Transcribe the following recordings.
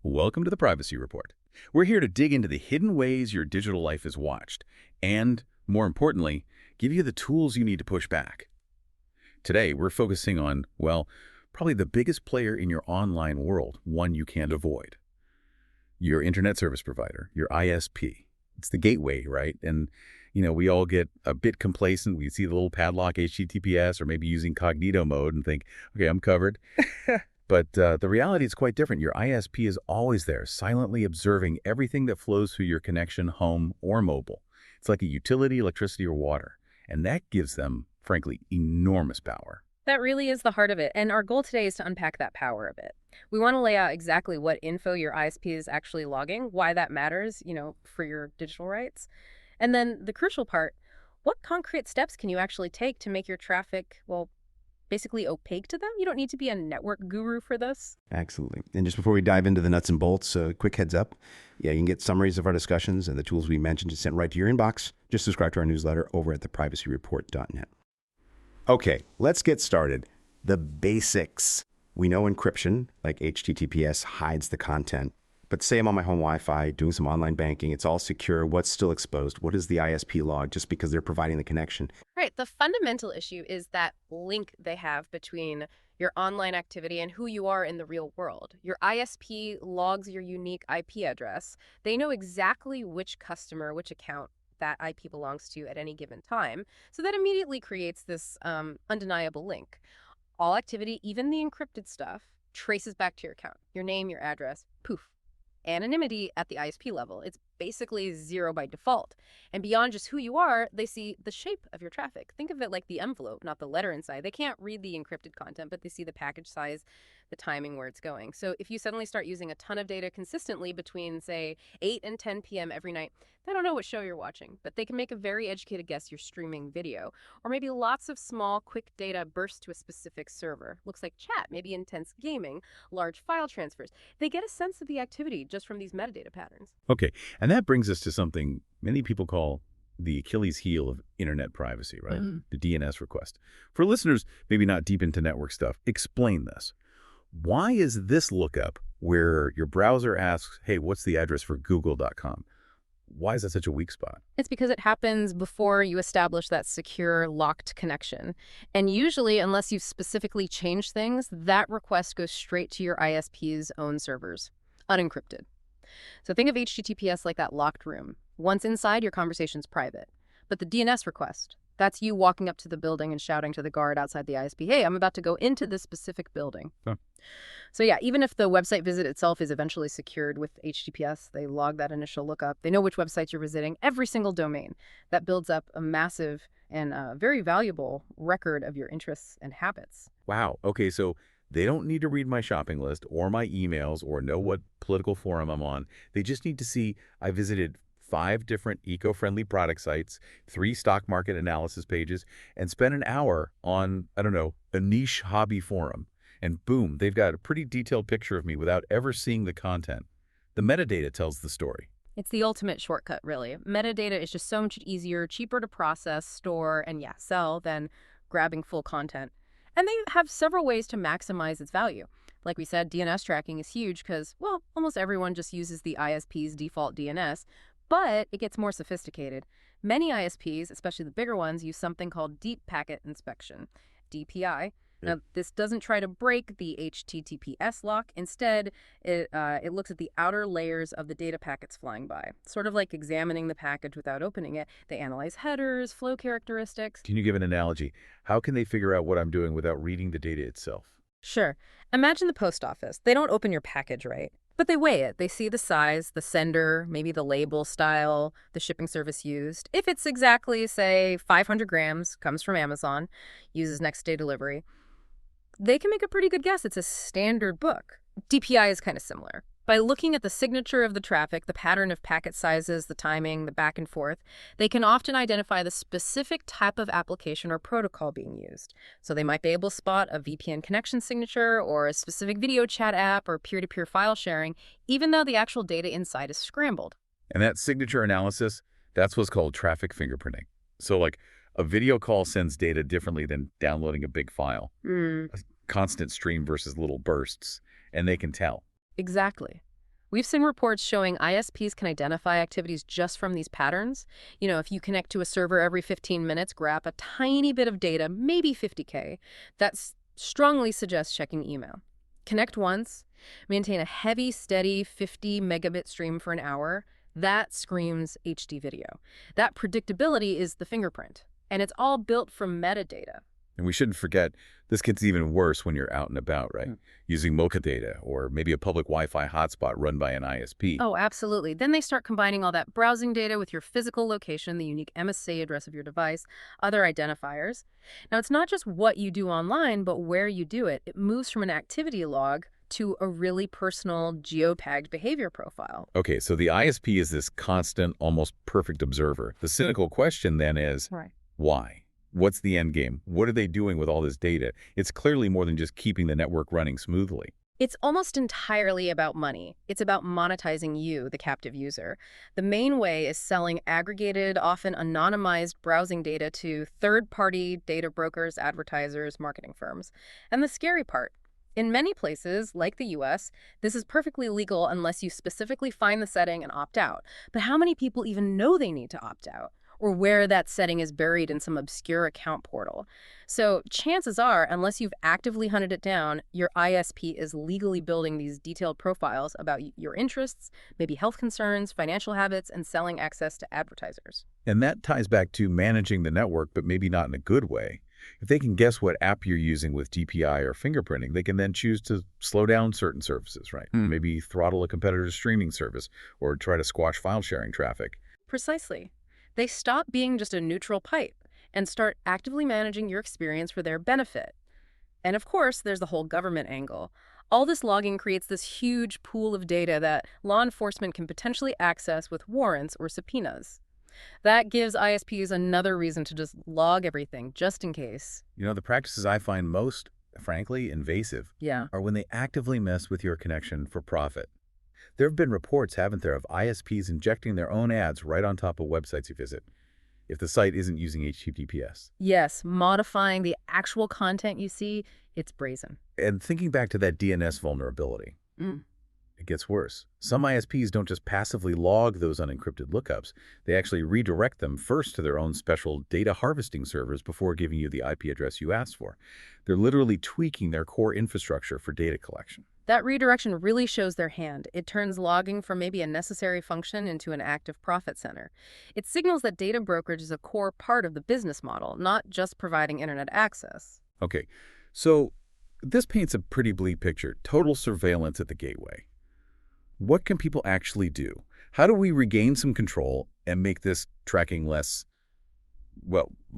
Welcome to the Privacy Report. We're here to dig into the hidden ways your digital life is watched and, more importantly, give you the tools you need to push back. Today, we're focusing on, well, probably the biggest player in your online world, one you can't avoid. Your internet service provider, your ISP. It's the gateway, right? And, we all get a bit complacent. We see the little padlock HTTPS or maybe using cognito mode and think, okay, I'm covered. But the reality is quite different. Your ISP is always there, silently observing everything that flows through your connection, home or mobile. It's like a utility, electricity, or water. And that gives them, frankly, enormous power. That really is the heart of it, and our goal today is to unpack that power a bit. We want to lay out exactly what info your ISP is actually logging, why that matters, for your digital rights. And then the crucial part, what concrete steps can you actually take to make your traffic, well, basically opaque to them? You don't need to be a network guru for this. Absolutely. And just before we dive into the nuts and bolts, a quick heads up. Yeah, you can get summaries of our discussions and the tools we mentioned just sent right to your inbox. Just subscribe to our newsletter over at theprivacyreport.net. Okay, let's get started. The basics. We know encryption, like HTTPS, hides the content. But say I'm on my home Wi-Fi doing some online banking. It's all secure. What's still exposed? What is the ISP log just because they're providing the connection? Right. The fundamental issue is that link they have between your online activity and who you are in the real world. Your ISP logs your unique IP address. They know exactly which customer, which account that IP belongs to at any given time. So that immediately creates this undeniable link. All activity, even the encrypted stuff, traces back to your account. Your name, your address, poof. Anonymity at the ISP level. It's basically zero by default. And beyond just who you are, they see the shape of your traffic. Think of it like the envelope, not the letter inside. They can't read the encrypted content, but they see the package size, the timing, where it's going. So if you suddenly start using a ton of data consistently between, say, 8 and 10 p.m. every night, they don't know what show you're watching, but they can make a very educated guess you're streaming video. Or maybe lots of small, quick data burst to a specific server. Looks like chat, maybe intense gaming, large file transfers. They get a sense of the activity just from these metadata patterns. Okay, and that brings us to something many people call the Achilles heel of internet privacy, right? The DNS request. For listeners maybe not deep into network stuff, explain this. Why is this lookup where your browser asks, hey, what's the address for google.com? Why is that such a weak spot? It's because it happens before you establish that secure, locked connection. And usually, unless you've specifically changed things, that request goes straight to your ISP's own servers, unencrypted. So think of HTTPS like that locked room. Once inside, your conversation's private. But the DNS request, that's you walking up to the building and shouting to the guard outside the ISP, hey, I'm about to go into this specific building. Huh. So yeah, even if the website visit itself is eventually secured with HTTPS, they log that initial lookup. They know which websites you're visiting, every single domain. That builds up a massive and very valuable record of your interests and habits. Wow. Okay, so they don't need to read my shopping list or my emails or know what political forum I'm on. They just need to see I visited 5 different eco-friendly product sites, 3 stock market analysis pages, and spent an hour on, I don't know, a niche hobby forum. And boom, they've got a pretty detailed picture of me without ever seeing the content. The metadata tells the story. It's the ultimate shortcut, really. Metadata is just so much easier, cheaper to process, store, and sell than grabbing full content. And they have several ways to maximize its value. Like we said, DNS tracking is huge because, well, almost everyone just uses the ISP's default DNS, but it gets more sophisticated. Many ISPs, especially the bigger ones, use something called Deep Packet Inspection, DPI. Now, this doesn't try to break the HTTPS lock. Instead, it looks at the outer layers of the data packets flying by, sort of like examining the package without opening it. They analyze headers, flow characteristics. Can you give an analogy? How can they figure out what I'm doing without reading the data itself? Sure. Imagine the post office. They don't open your package, right? But they weigh it. They see the size, the sender, maybe the label style, the shipping service used. If it's exactly, say, 500 grams, comes from Amazon, uses next day delivery, they can make a pretty good guess it's a standard book. DPI is kind of similar. By looking at the signature of the traffic, the pattern of packet sizes, the timing, the back and forth, they can often identify the specific type of application or protocol being used. So they might be able to spot a VPN connection signature or a specific video chat app or peer-to-peer file sharing, even though the actual data inside is scrambled. And that signature analysis, that's what's called traffic fingerprinting. So like a video call sends data differently than downloading a big file. A constant stream versus little bursts, and they can tell. Exactly. We've seen reports showing ISPs can identify activities just from these patterns. If you connect to a server every 15 minutes, grab a tiny bit of data, maybe 50K, that strongly suggests checking email. Connect once, maintain a heavy, steady 50 megabit stream for an hour. That screams HD video. That predictability is the fingerprint, and it's all built from metadata. And we shouldn't forget, this gets even worse when you're out and about, right? Using Mocha data or maybe a public Wi-Fi hotspot run by an ISP. Oh, absolutely. Then they start combining all that browsing data with your physical location, the unique MSA address of your device, other identifiers. Now, it's not just what you do online, but where you do it. It moves from an activity log to a really personal geotagged behavior profile. Okay, so the ISP is this constant, almost perfect observer. The cynical question then is, Right. why? What's the end game? What are they doing with all this data? It's clearly more than just keeping the network running smoothly. It's almost entirely about money. It's about monetizing you, the captive user. The main way is selling aggregated, often anonymized browsing data to third-party data brokers, advertisers, marketing firms. And the scary part, in many places, like the US, this is perfectly legal unless you specifically find the setting and opt out. But how many people even know they need to opt out? Or where that setting is buried in some obscure account portal. So chances are, unless you've actively hunted it down, your ISP is legally building these detailed profiles about your interests, maybe health concerns, financial habits, and selling access to advertisers. And that ties back to managing the network, but maybe not in a good way. If they can guess what app you're using with DPI or fingerprinting, they can then choose to slow down certain services, right? Maybe throttle a competitor's streaming service or try to squash file sharing traffic. Precisely. They stop being just a neutral pipe and start actively managing your experience for their benefit. And of course, there's the whole government angle. All this logging creates this huge pool of data that law enforcement can potentially access with warrants or subpoenas. That gives ISPs another reason to just log everything, just in case. The practices I find most, frankly, invasive are when they actively mess with your connection for profit. There have been reports, haven't there, of ISPs injecting their own ads right on top of websites you visit, if the site isn't using HTTPS. Yes, modifying the actual content you see, it's brazen. And thinking back to that DNS vulnerability, it gets worse. Some ISPs don't just passively log those unencrypted lookups. They actually redirect them first to their own special data harvesting servers before giving you the IP address you asked for. They're literally tweaking their core infrastructure for data collection. That redirection really shows their hand. It turns logging from maybe a necessary function into an active profit center. It signals that data brokerage is a core part of the business model, not just providing internet access. Okay, so this paints a pretty bleak picture. Total surveillance at the gateway. What can people actually do? How do we regain some control and make this tracking less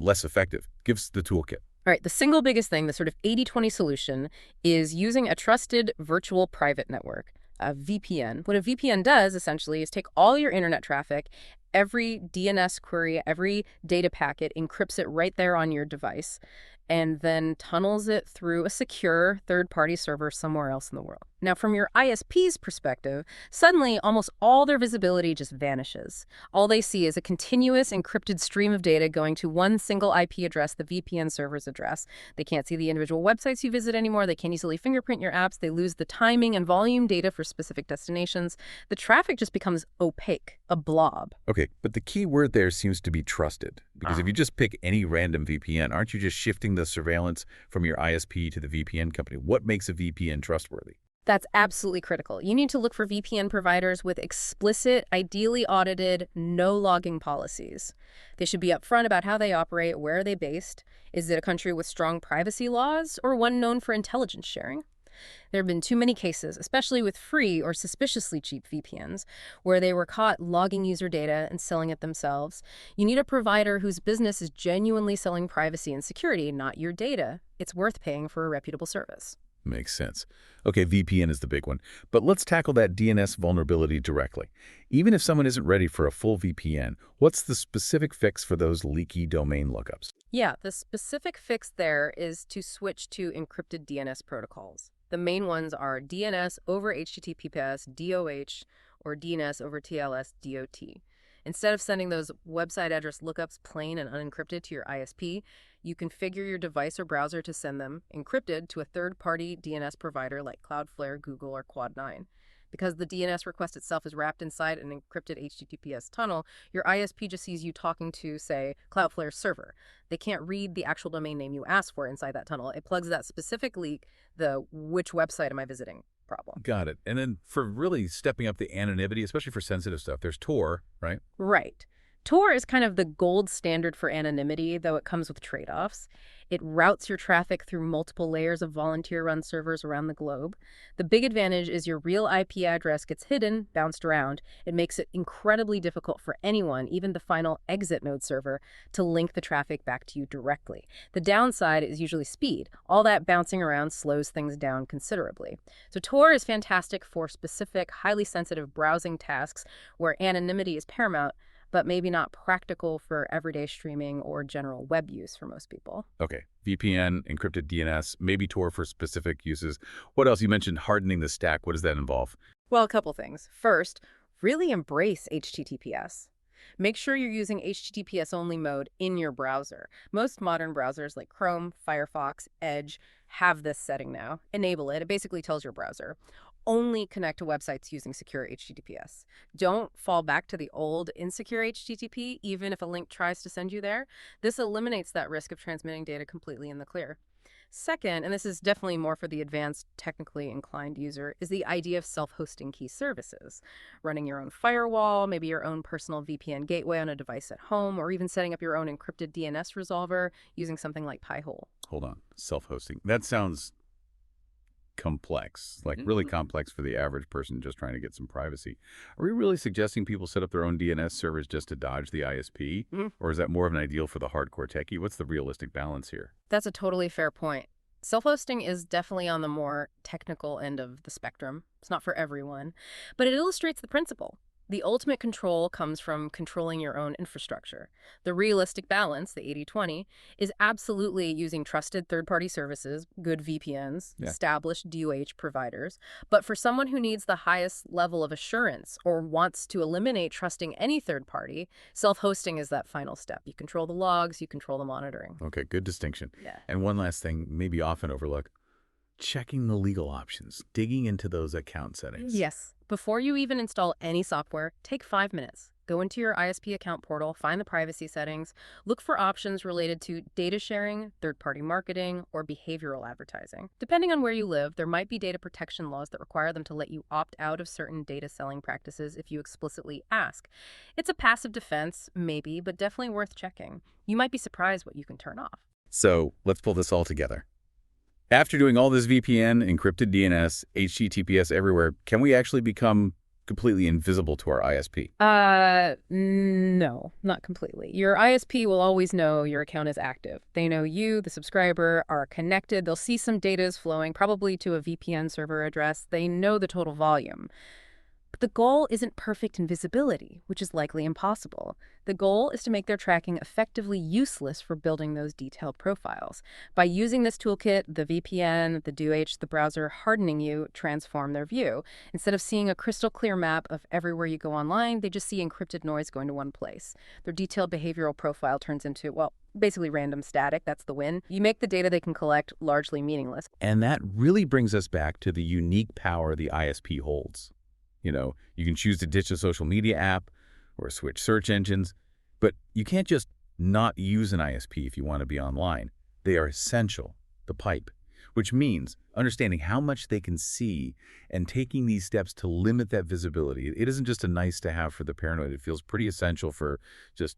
effective? Give us the toolkit. All right, the single biggest thing, the sort of 80-20 solution, is using a trusted virtual private network, a VPN. What a VPN does, essentially, is take all your internet traffic, every DNS query, every data packet, encrypts it right there on your device, and then tunnels it through a secure third-party server somewhere else in the world. Now, from your ISP's perspective, suddenly almost all their visibility just vanishes. All they see is a continuous encrypted stream of data going to one single IP address, the VPN server's address. They can't see the individual websites you visit anymore. They can't easily fingerprint your apps. They lose the timing and volume data for specific destinations. The traffic just becomes opaque, a blob. Okay, but the key word there seems to be trusted. Because if you just pick any random VPN, aren't you just shifting the surveillance from your ISP to the VPN company? What makes a VPN trustworthy? That's absolutely critical. You need to look for VPN providers with explicit, ideally audited, no logging policies. They should be upfront about how they operate, where are they based. Is it a country with strong privacy laws or one known for intelligence sharing? There have been too many cases, especially with free or suspiciously cheap VPNs, where they were caught logging user data and selling it themselves. You need a provider whose business is genuinely selling privacy and security, not your data. It's worth paying for a reputable service. Makes sense. Okay, VPN is the big one. But let's tackle that DNS vulnerability directly. Even if someone isn't ready for a full VPN, what's the specific fix for those leaky domain lookups? Yeah, the specific fix there is to switch to encrypted DNS protocols. The main ones are DNS over HTTPS, DOH, or DNS over TLS, DOT. Instead of sending those website address lookups plain and unencrypted to your ISP, you configure your device or browser to send them encrypted to a third-party DNS provider like Cloudflare, Google, or Quad9. Because the DNS request itself is wrapped inside an encrypted HTTPS tunnel, your ISP just sees you talking to, say, Cloudflare's server. They can't read the actual domain name you asked for inside that tunnel. It plugs that specific leak, the "which website am I visiting" problem. Got it. And then for really stepping up the anonymity, especially for sensitive stuff, there's Tor, right? Right. Tor is kind of the gold standard for anonymity, though it comes with trade-offs. It routes your traffic through multiple layers of volunteer-run servers around the globe. The big advantage is your real IP address gets hidden, bounced around. It makes it incredibly difficult for anyone, even the final exit node server, to link the traffic back to you directly. The downside is usually speed. All that bouncing around slows things down considerably. So Tor is fantastic for specific, highly sensitive browsing tasks where anonymity is paramount, but maybe not practical for everyday streaming or general web use for most people. Okay. VPN, encrypted DNS, maybe Tor for specific uses. What else? You mentioned hardening the stack. What does that involve? Well, a couple things. First, really embrace HTTPS. Make sure you're using HTTPS-only mode in your browser. Most modern browsers like Chrome, Firefox, Edge have this setting now. Enable it. It basically tells your browser, only connect to websites using secure HTTPS. Don't fall back to the old insecure HTTP, even if a link tries to send you there. This eliminates that risk of transmitting data completely in the clear. Second, and this is definitely more for the advanced, technically inclined user, is the idea of self-hosting key services. Running your own firewall, maybe your own personal VPN gateway on a device at home, or even setting up your own encrypted DNS resolver using something like Pi-hole. Hold on. Self-hosting. That sounds complex, like really complex for the average person just trying to get some privacy. Are we really suggesting people set up their own DNS servers just to dodge the ISP? Or is that more of an ideal for the hardcore techie? What's the realistic balance here? That's a totally fair point. Self-hosting is definitely on the more technical end of the spectrum. It's not for everyone, but it illustrates the principle. The ultimate control comes from controlling your own infrastructure. The realistic balance, the 80-20, is absolutely using trusted third-party services, good VPNs, established DOH providers. But for someone who needs the highest level of assurance or wants to eliminate trusting any third party, self-hosting is that final step. You control the logs, you control the monitoring. Okay, good distinction. Yeah. And one last thing, maybe often overlooked, checking the legal options, digging into those account settings. Yes. Before you even install any software, take 5 minutes. Go into your ISP account portal, find the privacy settings, look for options related to data sharing, third-party marketing, or behavioral advertising. Depending on where you live, there might be data protection laws that require them to let you opt out of certain data selling practices if you explicitly ask. It's a passive defense, maybe, but definitely worth checking. You might be surprised what you can turn off. So let's pull this all together. After doing all this VPN, encrypted DNS, HTTPS everywhere, can we actually become completely invisible to our ISP? No, not completely. Your ISP will always know your account is active. They know you, the subscriber, are connected. They'll see some data is flowing, probably to a VPN server address. They know the total volume. But the goal isn't perfect invisibility, which is likely impossible. The goal is to make their tracking effectively useless for building those detailed profiles. By using this toolkit, the VPN, the DOH, the browser hardening you transform their view. Instead of seeing a crystal clear map of everywhere you go online, they just see encrypted noise going to one place. Their detailed behavioral profile turns into, well, basically random static. That's the win. You make the data they can collect largely meaningless. And that really brings us back to the unique power the ISP holds. You know, you can choose to ditch a social media app or switch search engines, but you can't just not use an ISP if you want to be online. They are essential, the pipe, which means understanding how much they can see and taking these steps to limit that visibility. It isn't just a nice to have for the paranoid. It feels pretty essential for just,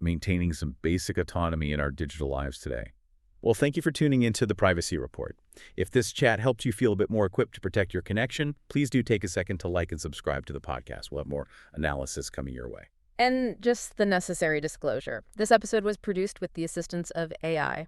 maintaining some basic autonomy in our digital lives today. Well, thank you for tuning into the Privacy Report. If this chat helped you feel a bit more equipped to protect your connection, please do take a second to like and subscribe to the podcast. We'll have more analysis coming your way. And just the necessary disclosure. This episode was produced with the assistance of AI.